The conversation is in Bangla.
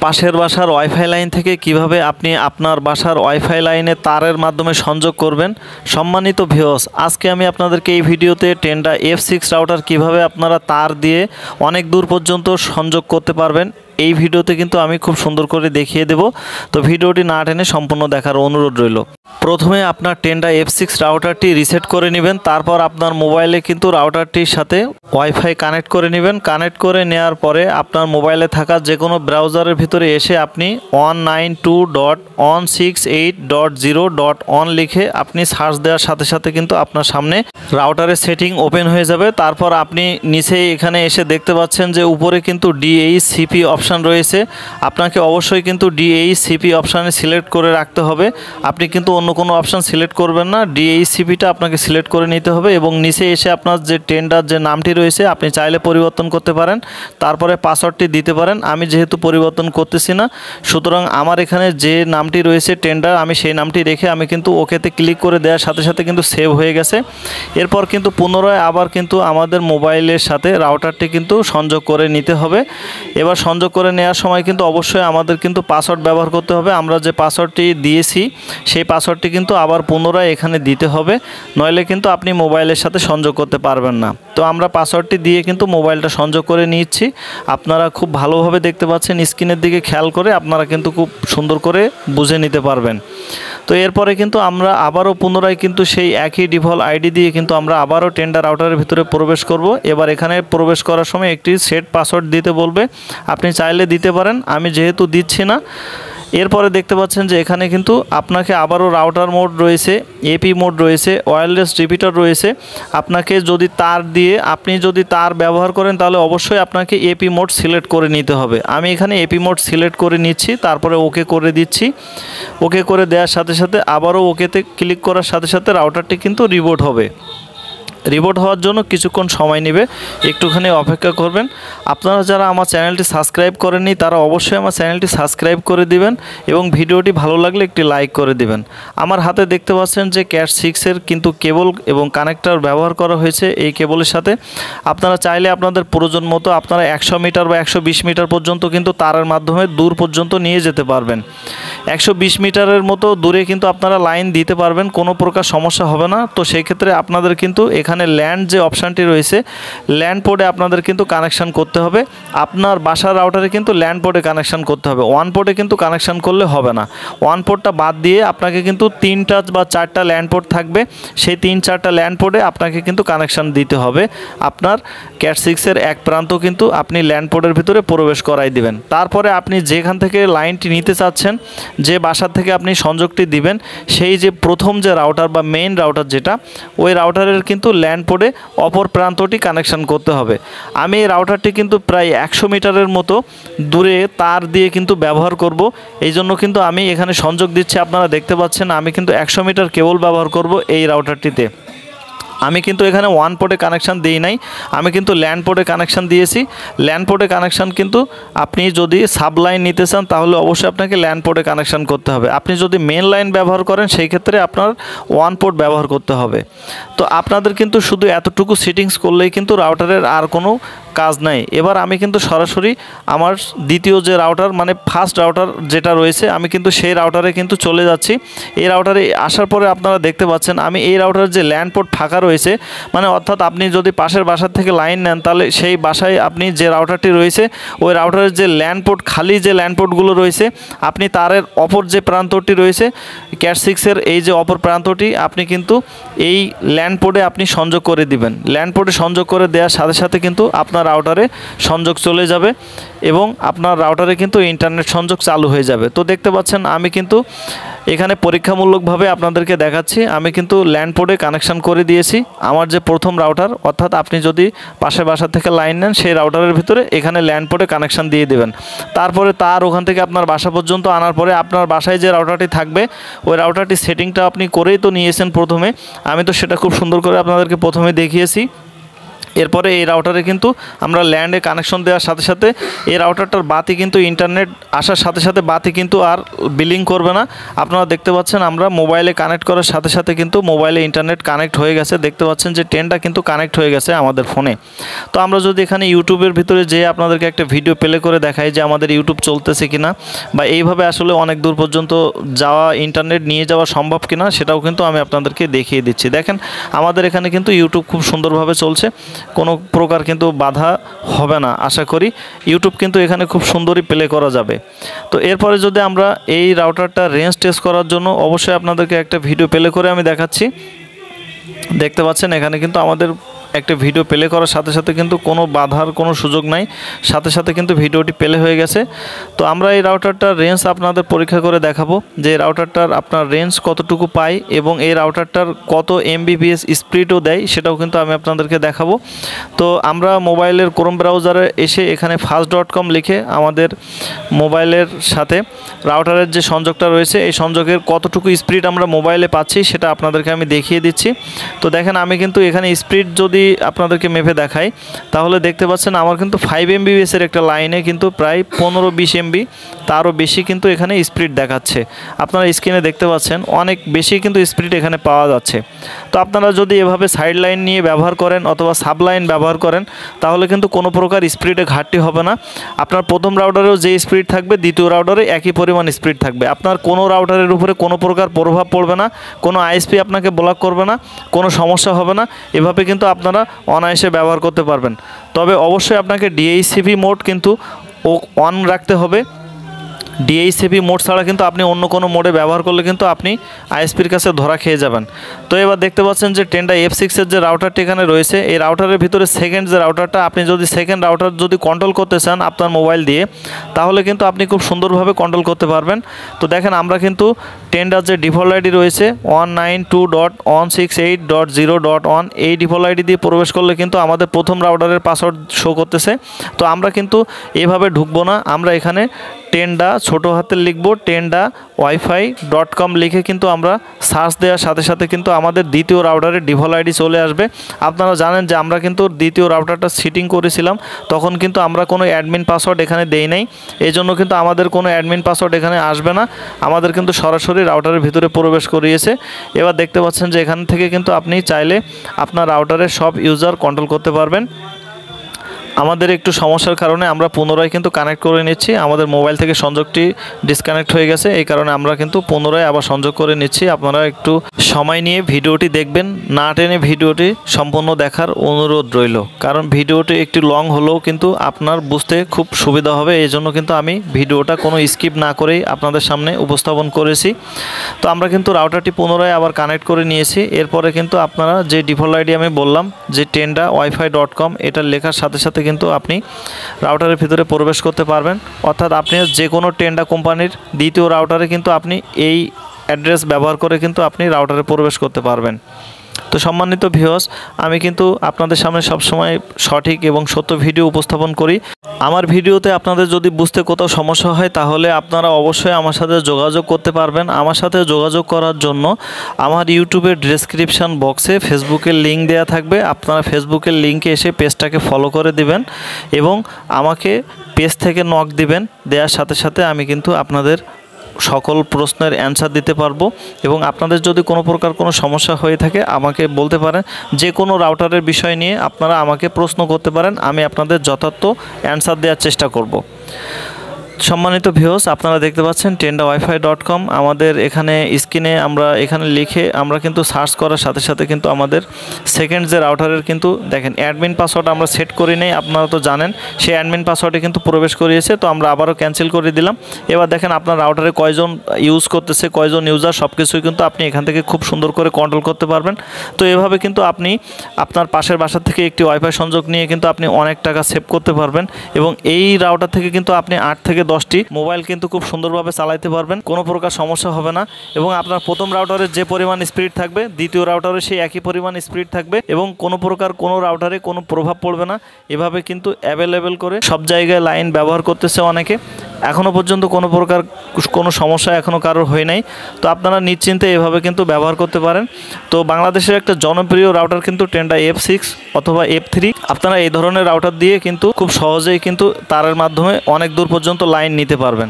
পাশের বাসার ওয়াইফাই লাইন থেকে কিভাবে আপনি আপনার বাসার ওয়াইফাই লাইনে তারের মাধ্যমে সংযোগ করবেন। সম্মানিত ভিউয়ার্স, আজকে আমি আপনাদেরকে এই ভিডিওতে টেন্ডা F6 রাউটার কিভাবে আপনারা তার দিয়ে অনেক দূর পর্যন্ত সংযোগ করতে পারবেন এই ভিডিওতে কিন্তু আমি খুব সুন্দর করে দেখিয়ে দেব। তো ভিডিওটি না টেনে সম্পূর্ণ দেখার অনুরোধ রইল। প্রথমে আপনার টেন্ডা F6 রাউটারটি রিসেট করে নেবেন। তারপর আপনার মোবাইলে কিন্তু রাউটারটির সাথে ওয়াইফাই কানেক্ট করে নেবেন। কানেক্ট করে নেওয়ার পরে আপনার মোবাইলে থাকা যে কোনো ব্রাউজারের ভিতরে এসে আপনি 192.168.0.1 লিখে আপনি সার্চ দেওয়ার সাথে সাথে কিন্তু আপনার সামনে রাউটারের সেটিং ওপেন হয়ে যাবে। তারপর আপনি নিচেই এখানে এসে দেখতে পাচ্ছেন যে উপরে কিন্তু DHCP অপশান রয়েছে। আপনাকে অবশ্যই কিন্তু DHCP অপশানে সিলেক্ট করে রাখতে হবে। আপনি কিন্তু অন্য কোনো অপশান সিলেক্ট করবেন না, DHCPটা আপনাকে সিলেক্ট করে নিতে হবে। এবং নিচে এসে আপনার যে টেন্ডার যে নামটি রয়েছে আপনি চাইলে পরিবর্তন করতে পারেন, তারপরে পাসওয়ার্ডটি দিতে পারেন। আমি যেহেতু পরিবর্তন করতেছি না, সুতরাং আমার এখানে যে নামটি রয়েছে টেন্ডার আমি সেই নামটি রেখে আমি কিন্তু ওকেতে ক্লিক করে দেওয়ার সাথে সাথে কিন্তু সেভ হয়ে গেছে। এরপর কিন্তু পুনরায় আবার কিন্তু আমাদের মোবাইলের সাথে রাউটারটি কিন্তু সংযোগ করে নিতে হবে। এবার সংযোগ করে নেওয়ার সময় কিন্তু অবশ্যই আমাদের কিন্তু পাসওয়ার্ড ব্যবহার করতে হবে। আমরা যে পাসওয়ার্ডটি দিয়েছি সেই পাসওয়ার্ডটি কিন্তু আবার পুনরায় এখানে দিতে হবে, নইলে কিন্তু আপনি মোবাইলের সাথে সংযোগ করতে পারবেন না। তো আমরা পাসওয়ার্ডটি দিয়ে কিন্তু মোবাইলটা সংযোগ করে নিচ্ছি। আপনারা খুব ভালোভাবে দেখতে পাচ্ছেন, স্ক্রিনের দিকে খেয়াল করে আপনারা কিন্তু খুব সুন্দর করে বুঝে নিতে পারবেন। তো এরপরে কিন্তু আমরা আবারও পুনরায় কিন্তু সেই একই ডিফল্ট আইডি দিয়ে কিন্তু আমরা আবারও টেন্ডার রাউটারের ভিতরে প্রবেশ করব। এবার এখানে প্রবেশ করার সময় একটি সেট পাসওয়ার্ড দিতে বলবে, আপনি চাইলে দিতে পারেন, আমি যেহেতু দিচ্ছি না। এরপরে দেখতে পাচ্ছেন যে এখানে কিন্তু আপনাকে আবারও রাউটার মোড রয়েছে, এপি মোড রয়েছে, ওয়্যারলেস রিপিটার রয়েছে। আপনাকে যদি তার দিয়ে আপনি যদি তার ব্যবহার করেন তাহলে অবশ্যই আপনাকে এপি মোড সিলেক্ট করে নিতে হবে। আমি এখানে এপি মোড সিলেক্ট করে নিচ্ছি, তারপরে ওকে করে দিচ্ছি। ওকে করে দেওয়ার সাথে সাথে আবারও ওকেতে ক্লিক করার সাথে সাথে রাউটারটি কিন্তু রিবোট হবে। রিবোট হওয়ার জন্য কিছুক্ষণ সময় নেবে, একটুখানি অপেক্ষা করবেন। আপনারা যারা আমার চ্যানেলটি সাবস্ক্রাইব করেননি তারা অবশ্যই আমার চ্যানেলটি সাবস্ক্রাইব করে দিবেন এবং ভিডিওটি ভালো লাগলে একটি লাইক করে দিবেন। আমার হাতে দেখতে পাচ্ছেন যে ক্যাট 6-এর কিন্তু কেবল এবং কানেক্টর ব্যবহার করা হয়েছে এই কেবলের সাথে। আপনারা চাইলে আপনাদের প্রয়োজন মতো আপনারা 100 মিটার বা 120 মিটার পর্যন্ত কিন্তু তারের মাধ্যমে দূর পর্যন্ত নিয়ে যেতে পারবেন। 120 মিটারের মতো দূরে কিন্তু আপনারা লাইন দিতে পারবেন, কোনো প্রকার সমস্যা হবে না। তো সেই ক্ষেত্রে আপনাদের কিন্তু এখানে ল্যান্ড যে অপশানটি রয়েছে ল্যান্ড পোর্টে আপনাদের কিন্তু কানেকশান করতে হবে। আপনার বাসার রাউটারে কিন্তু ল্যান্ড পোর্টে কানেকশান করতে হবে, ওয়ান পোর্টে কিন্তু কানেকশান করলে হবে না। ওয়ান পোর্টটা বাদ দিয়ে আপনাকে কিন্তু 3টা বা 4টা ল্যান্ড পোর্ট থাকবে, সেই 3-4টা ল্যান্ড পোর্টে আপনাকে কিন্তু কানেকশান দিতে হবে। আপনার ক্যাট 6-এর এক প্রান্ত কিন্তু আপনি ল্যান্ড পোর্টের ভিতরে প্রবেশ করাই দিবেন। তারপরে আপনি যেখান থেকে লাইনটি নিতে চাচ্ছেন, যে বাসার থেকে আপনি সংযোগটি দিবেন, সেই যে প্রথম যে রাউটার বা মেইন রাউটার যেটা, ওই রাউটারের কিন্তু ল্যান্ড পোর্টে অপর প্রান্তটি কানেকশান করতে হবে। আমি এই রাউটারটি কিন্তু প্রায় 100 মিটারের মতো দূরে তার দিয়ে কিন্তু ব্যবহার করব। এই জন্য কিন্তু আমি এখানে সংযোগ দিচ্ছি, আপনারা দেখতে পাচ্ছেন আমি কিন্তু 100 মিটার কেবল ব্যবহার করব এই রাউটারটিতে। আমি কিন্তু এখানে ওয়ান পোর্টে কানেকশান দিই নাই, আমি কিন্তু ল্যান্ড পোর্টে কানেকশান দিয়েছি। ল্যান্ড পোর্টে কানেকশান কিন্তু আপনি যদি সাব লাইন নিতে চান তাহলে অবশ্যই আপনাকে ল্যান্ড পোর্টে কানেকশান করতে হবে। আপনি যদি মেন লাইন ব্যবহার করেন সেই ক্ষেত্রে আপনার ওয়ান পোর্ট ব্যবহার করতে হবে। তো আপনাদের কিন্তু শুধু এতটুকু সেটিংস করলেই কিন্তু রাউটারের আর কোনো কাজ নাই। এবার আমি কিন্তু সরাসরি আমার দ্বিতীয় যে রাউটার মানে ফার্স্ট রাউটার যেটা রয়েছে আমি কিন্তু সেই রাউটারে কিন্তু চলে যাচ্ছি। এই রাউটারে আসার পরে আপনারা দেখতে পাচ্ছেন আমি এই রাউটারের যে ল্যান্ড পোর্ট ফাঁকা রয়েছে, মানে অর্থাৎ আপনি যদি পাশের বাসার থেকে লাইন নেন তাহলে সেই বাসায় আপনি যে রাউটারটি রয়েছে ওই রাউটারের যে ল্যান্ড পোর্ট খালি যে ল্যান্ড পোর্টগুলো রয়েছে আপনি তারের অপর যে প্রান্তটি রয়েছে ক্যাট 6-এর এই যে অপর প্রান্তটি আপনি কিন্তু এই ল্যান্ড পোর্টে আপনি সংযোগ করে দিবেন। ল্যান্ড পোর্টে সংযোগ করে দেওয়ার সাথে সাথে কিন্তু আপনার রাউটারে সংযোগ চলে যাবে এবং আপনার রাউটারে কিন্তু ইন্টারনেট সংযোগ চালু হয়ে যাবে। তো দেখতে পাচ্ছেন আমি কিন্তু এখানে পরীক্ষামূলকভাবে আপনাদেরকে দেখাচ্ছি, আমি কিন্তু ল্যান্ড পোর্টে কানেকশান করে দিয়েছি আমার যে প্রথম রাউটার। অর্থাৎ আপনি যদি পাশের বাসা থেকে লাইন নেন সেই রাউটারের ভিতরে এখানে ল্যান্ড পোর্টে কানেকশান দিয়ে দেবেন। তারপরে তার ওখান থেকে আপনার বাসা পর্যন্ত আনার পরে আপনার বাসায় যে রাউটারটি থাকবে ওই রাউটারটি সেটিংটা আপনি করেই তো নিয়েছেন প্রথমে। আমি তো সেটা খুব সুন্দর করে আপনাদেরকে প্রথমে দেখিয়েছি। এরপরে এই রাউটারে কিন্তু আমরা ল্যান্ডে কানেকশন দেওয়ার সাথে সাথে এই রাউটারটার বাতি কিন্তু ইন্টারনেট আসার সাথে সাথে বাতি কিন্তু আর বিলিং করবে না। আপনারা দেখতে পাচ্ছেন আমরা মোবাইলে কানেক্ট করার সাথে সাথে কিন্তু মোবাইলে ইন্টারনেট কানেক্ট হয়ে গেছে। দেখতে পাচ্ছেন যে ট্রেনটা কিন্তু কানেক্ট হয়ে গেছে আমাদের ফোনে। তো আমরা যদি এখানে ইউটিউবের ভিতরে যেয়ে আপনাদেরকে একটা ভিডিও প্লে করে দেখাই যে আমাদের ইউটিউব চলতেছে কিনা, বা এইভাবে আসলে অনেক দূর পর্যন্ত যাওয়া ইন্টারনেট নিয়ে যাওয়া সম্ভব কিনা, সেটাও কিন্তু আমি আপনাদেরকে দেখিয়ে দিচ্ছি। দেখেন আমাদের এখানে কিন্তু ইউটিউব খুব সুন্দরভাবে চলছে, কোনো প্রকার কিন্তু বাধা হবে না আশা করি। ইউটিউব কিন্তু এখানে খুব সুন্দরই প্লে করা যাবে। তো এরপরে যদি আমরা এই রাউটারটা রেঞ্জ টেস্ট করার জন্য অবশ্যই আপনাদেরকে একটা ভিডিও প্লে করে আমি দেখাচ্ছি। দেখতে পাচ্ছেন এখানে কিন্তু আমাদের একটা ভিডিও প্লে করার সাথে সাথে কিন্তু কোনো বাধার কোনো সুযোগ নাই, সাথে সাথে কিন্তু ভিডিওটি প্লে হয়ে গেছে। তো আমরা এই রাউটারটার রেঞ্জ আপনাদের পরীক্ষা করে দেখাবো যে এই রাউটারটার আপনার রেঞ্জ কতটুকু পায় এবং এই রাউটারটার কত এমবিপিএস স্পিডও দেয়, সেটাও কিন্তু আমি আপনাদেরকে দেখাবো। তো আমরা মোবাইলের ক্রোম ব্রাউজারে এসে এখানে fast.com লিখে আমাদের মোবাইলের সাথে রাউটারের যে সংযোগটা রয়েছে এই সংযোগের কতটুকু স্পিড আমরা মোবাইলে পাচ্ছি সেটা আপনাদেরকে আমি দেখিয়ে দিচ্ছি। তো দেখেন আমি কিন্তু এখানে স্পিড যদি আপনাদেরকে মেপে দেখাই তাহলে দেখতে পাচ্ছেন আমার কিন্তু 5 MBPS এর একটা লাইনে কিন্তু প্রায় 15-20 MB তারও বেশি কিন্তু এখানে স্পিড দেখাচ্ছে। আপনারা স্ক্রিনে দেখতে পাচ্ছেন অনেক বেশি কিন্তু স্পিড এখানে পাওয়া যাচ্ছে। তো আপনারা যদি এভাবে সাইড লাইন নিয়ে ব্যবহার করেন অথবা সাব লাইন ব্যবহার করেন তাহলে কিন্তু কোনো প্রকার স্পিডে ঘাটতি হবে না। আপনার প্রথম রাউটারেও যে স্পিড থাকবে দ্বিতীয় রাউটারে একই পরিমাণ স্পিড থাকবে। আপনার কোনো রাউটারের উপরে কোনো প্রকার প্রভাব পড়বে না, কোনো আইএসপি আপনাকে ব্লক করবে না, কোনো সমস্যা হবে না। এভাবে কিন্তু আপনারা অনায়াসে ব্যবহার করতে পারবেন। তবে অবশ্যই আপনাকে ডিএইচসিপি মোড কিন্তু অন রাখতে হবে। ডিএইচসিপি মোড ছাড়া কিন্তু আপনি অন্য কোনো মোডে ব্যবহার করলে কিন্তু আপনি আইএসপির কাছে ধরা খেয়ে যাবেন। তো এবার দেখতে পাচ্ছেন যে টেন্ডা F6 এর যে রাউটারটি এখানে রয়েছে এই রাউটারের ভিতরে সেকেন্ড যে রাউটারটা, আপনি যদি সেকেন্ড রাউটার যদি কন্ট্রোল করতে চান আপনার মোবাইল দিয়ে তাহলে কিন্তু আপনি খুব সুন্দরভাবে কন্ট্রোল করতে পারবেন। তো দেখেন আমরা কিন্তু টেন্ডার যে ডিফল্ট আইডি রয়েছে 192.168.0.1 এই ডিফল্ট আইডি দিয়ে প্রবেশ করলে কিন্তু আমাদের প্রথম রাউটারের পাসওয়ার্ড শো করতেছে। তো আমরা কিন্তু এভাবে ঢুকবো না, আমরা এখানে টেন্ডা ছোটো হাতে লিখবো tendawifi.com লিখে কিন্তু আমরা সার্চ দেওয়ার সাথে সাথে কিন্তু আমাদের দ্বিতীয় রাউটারের ডিফল্ট আইডি চলে আসবে। আপনারা জানেন যে আমরা কিন্তু দ্বিতীয় রাউটারটা সেটিং করেছিলাম তখন কিন্তু আমরা কোনো অ্যাডমিন পাসওয়ার্ড এখানে দেই নাই, এই জন্য কিন্তু আমাদের কোনো অ্যাডমিন পাসওয়ার্ড এখানে আসবে না, আমাদের কিন্তু সরাসরি রাউটারের ভিতরে প্রবেশ করিয়েছে। এবার দেখতে পাচ্ছেন যে এখান থেকে কিন্তু আপনি চাইলে আপনার রাউটারের সব ইউজার কন্ট্রোল করতে পারবেন। আমাদের একটু সমস্যার কারণে আমরা পুনরায় কিন্তু কানেক্ট করে নিচ্ছি, আমাদের মোবাইল থেকে সংযোগটি ডিসকানেক্ট হয়ে গেছে, এই কারণে আমরা কিন্তু পুনরায় আবার সংযোগ করে নিচ্ছি। আপনারা একটু সময় নিয়ে ভিডিওটি দেখবেন, না টেনে ভিডিওটি সম্পূর্ণ দেখার অনুরোধ রইল, কারণ ভিডিওটি একটু লং হলেও কিন্তু আপনার বুঝতে খুব সুবিধা হবে, এই জন্য কিন্তু আমি ভিডিওটা কোনো স্কিপ না করেই আপনাদের সামনে উপস্থাপন করেছি। তো আমরা কিন্তু রাউটারটি পুনরায় আবার কানেক্ট করে নিয়েছি। এরপরে কিন্তু আপনারা যে ডিফল্ট আইডি আমি বললাম যে tendawifi.com এটা লেখার সাথে সাথে কিন্তু আপনি রাউটারের ভিতরে প্রবেশ করতে পারবেন, অর্থাৎ আপনি যে কোনো টেন্ডা কোম্পানির দ্বিতীয় রাউটারে কিন্তু আপনি এই অ্যাড্রেস ব্যবহার করে কিন্তু আপনি রাউটারে প্রবেশ করতে পারবেন। তো সম্মানিত ভিউয়ার্স, আমি কিন্তু আপনাদের সামনে সবসময় সঠিক এবং সত্য ভিডিও উপস্থাপন করি। আমার ভিডিওতে আপনাদের যদি বুঝতে কোথাও সমস্যা হয় তাহলে আপনারা অবশ্যই আমার সাথে যোগাযোগ করতে পারবেন। আমার সাথে যোগাযোগ করার জন্য আমার ইউটিউবের ডেসক্রিপশন বক্সে ফেসবুকের লিঙ্ক দেওয়া থাকবে, আপনারা ফেসবুকের লিঙ্কে এসে পেজটাকে ফলো করে দিবেন এবং আমাকে পেজ থেকে নক দিবেন, দেওয়ার সাথে সাথে আমি কিন্তু আপনাদের সকল প্রশ্নের অ্যান্সার দিতে পারবো। এবং আপনাদের যদি কোনো প্রকার কোনো সমস্যা হয়ে থাকে আমাকে বলতে পারেন, যে কোনো রাউটারের বিষয় নিয়ে আপনারা আমাকে প্রশ্ন করতে পারেন, আমি আপনাদের যথার্থ অ্যান্সার দেওয়ার চেষ্টা করব। সম্মানিত ভিউয়ার্স, আপনারা দেখতে পাচ্ছেন tendawifi.com, আমাদের এখানে স্ক্রিনে আমরা এখানে লিখে আমরা কিন্তু সার্চ করার সাথে সাথে কিন্তু আমাদের সেকেন্ড যে রাউটারের কিন্তু দেখেন অ্যাডমিন পাসওয়ার্ড আমরা সেট করি নেই, আপনারা তো জানেন, সেই অ্যাডমিন পাসওয়ার্ডে কিন্তু প্রবেশ করিয়েছে, তো আমরা আবারও ক্যান্সেল করে দিলাম। এবার দেখেন আপনার রাউটারে কয়জন ইউজ করতেছে, কয়জন ইউজার, সব কিছুই কিন্তু আপনি এখান থেকে খুব সুন্দর করে কন্ট্রোল করতে পারবেন। তো এভাবে কিন্তু আপনি আপনার পাশের বাসা থেকে একটি ওয়াইফাই সংযোগ নিয়ে কিন্তু আপনি অনেক টাকা সেভ করতে পারবেন এবং এই রাউটার থেকে কিন্তু আপনি 8 থেকে 10টি মোবাইল কিন্তু খুব সুন্দরভাবে চালাতে পারবেন, কোনো প্রকার সমস্যা হবে না। এবং আপনার প্রথম রাউটারে যে পরিমাণ স্পিড থাকবে দ্বিতীয় রাউটারে সেই একই পরিমাণ স্পিড থাকবে এবং কোনো প্রকার কোনো রাউটারে কোনো প্রভাব পড়বে না। এভাবে কিন্তু অ্যাভেলেবেল করে সব জায়গায় লাইন ব্যবহার করতেছে অনেকে। এখনও পর্যন্ত কোনো প্রকার কোনো সমস্যা এখনও কারোর হয় নাই। তো আপনারা নিশ্চিন্তে এভাবে কিন্তু ব্যবহার করতে পারেন। তো বাংলাদেশের একটা জনপ্রিয় রাউটার কিন্তু টেন্ডা F6 অথবা F3। আপনারা এই ধরনের রাউটার দিয়ে কিন্তু খুব সহজেই কিন্তু তারের মাধ্যমে অনেক দূর পর্যন্ত লাইন নিতে পারবেন।